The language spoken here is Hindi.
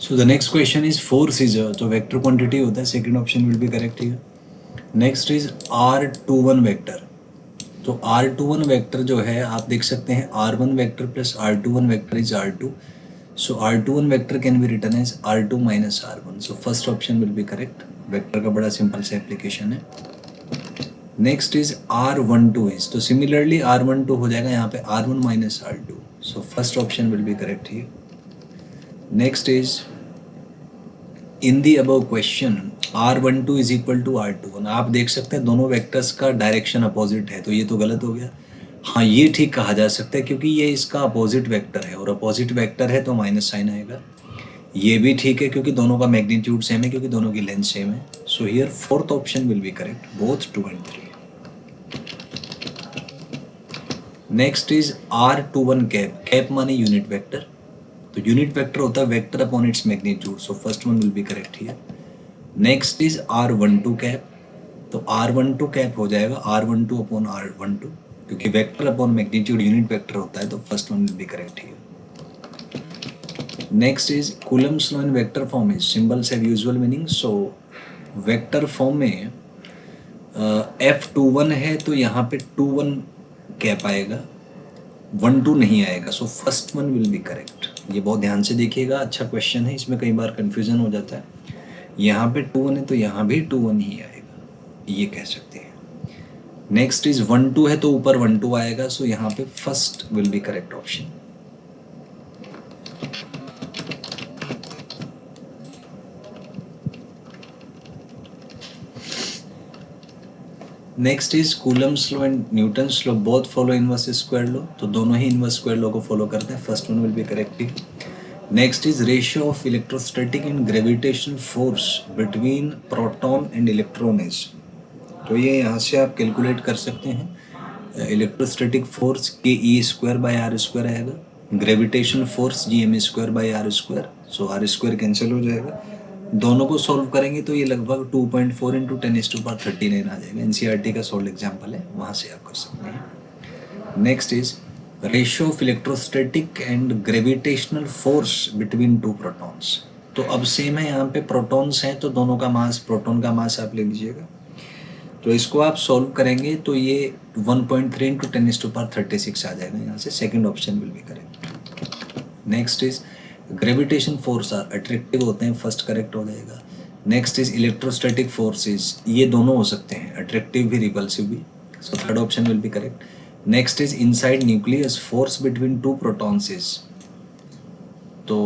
So the next question is force is तो वेक्टर क्वांटिटी होता है, second option will be correct here. Next is R21 vector. तो R21 वेक्टर जो है आप देख सकते हैं R1 vector plus R21 vector is R2. So R21 vector can be written as R2 minus R1. So first option will be correct. Vector का बड़ा सिंपल सा एप्लीकेशन है. नेक्स्ट इज R12 इज, तो सिमिलरली R12 हो जाएगा यहाँ पे R1 minus R2. So first option will be correct here. Next is in the above question R12 is equal to R21. आप देख सकते हैं दोनों वेक्टर्स का डायरेक्शन अपोजिट है, तो ये तो गलत हो गया. हाँ, ये ठीक कहा जा सकता है क्योंकि ये इसका अपोजिट वेक्टर है और अपोजिट वेक्टर है तो माइनस साइन आएगा. ये भी ठीक है क्योंकि दोनों का मैग्नीट्यूड सेम है, क्योंकि दोनों की लेंथ सेम है. So here fourth option will be correct, both 2 and 3. Next is R21 cap. Cap माने यूनिट वेक्टर. तो यूनिट वेक्टर होता है vector upon its magnitude. So first one will be correct here. Next is R12 cap. तो R12 कैप हो जाएगा R12 अपॉन R12, क्योंकि vector upon magnitude unit vector होता है, तो first one will be correct here. Next is Coulomb's law in vector form is symbols have usual meaning. So vector form में F21 है तो यहाँ पे 21 कैप आएगा, 12 नहीं आएगा. So first one will be correct. ये बहुत ध्यान से देखिएगा, अच्छा क्वेश्चन है, इसमें कई बार कंफ्यूजन हो जाता है. यहाँ पे 21 है तो यहाँ भी 21 ही आएगा, ये कह सकते हैं. नेक्स्ट इज 12 है तो ऊपर 12 आएगा. सो यहाँ पे first will be correct option. Next is Coulomb's law and Newton's law, both follow inverse square law. तो दोनों ही इनवर्स स्क्वायर लॉ को फॉलो करते हैं. First one will be correct. Next is ratio of electrostatic and gravitational force between proton and electron is. तो ये यहाँ से आप कैलकुलेट कर सकते हैं. इलेक्ट्रोस्टैटिक फोर्स KE²/R² आएगा. Gravitational force GMA²/R². सो R² कैंसिल हो जाएगा. दोनों को सॉल्व करेंगे तो ये लगभग 2.4 × 10⁻39 आ जाएगा. NCERT का सॉल्व एग्जाम्पल है, वहाँ से आप कर सकते हैं. Next is ratio of electrostatic and gravitational force between 2 protons. तो अब सेम है, यहाँ पे प्रोटॉन्स हैं तो दोनों का मास, प्रोटॉन का मास आप ले लीजिएगा. तो इसको आप सॉल्व करेंगे तो ये 1.3 × 10⁻36 आ जाएगा. यहाँ से second option will be correct. Next is gravitation force are attractive होते हैं, फर्स्ट करेक्ट हो जाएगा. नेक्स्ट इज इलेक्ट्रोस्टैटिक फोर्सेस, ये दोनों हो सकते हैं, अट्रैक्टिव भी रिपल्सिव भी. So third option will be correct. Next is inside nucleus force between 2 protons is, तो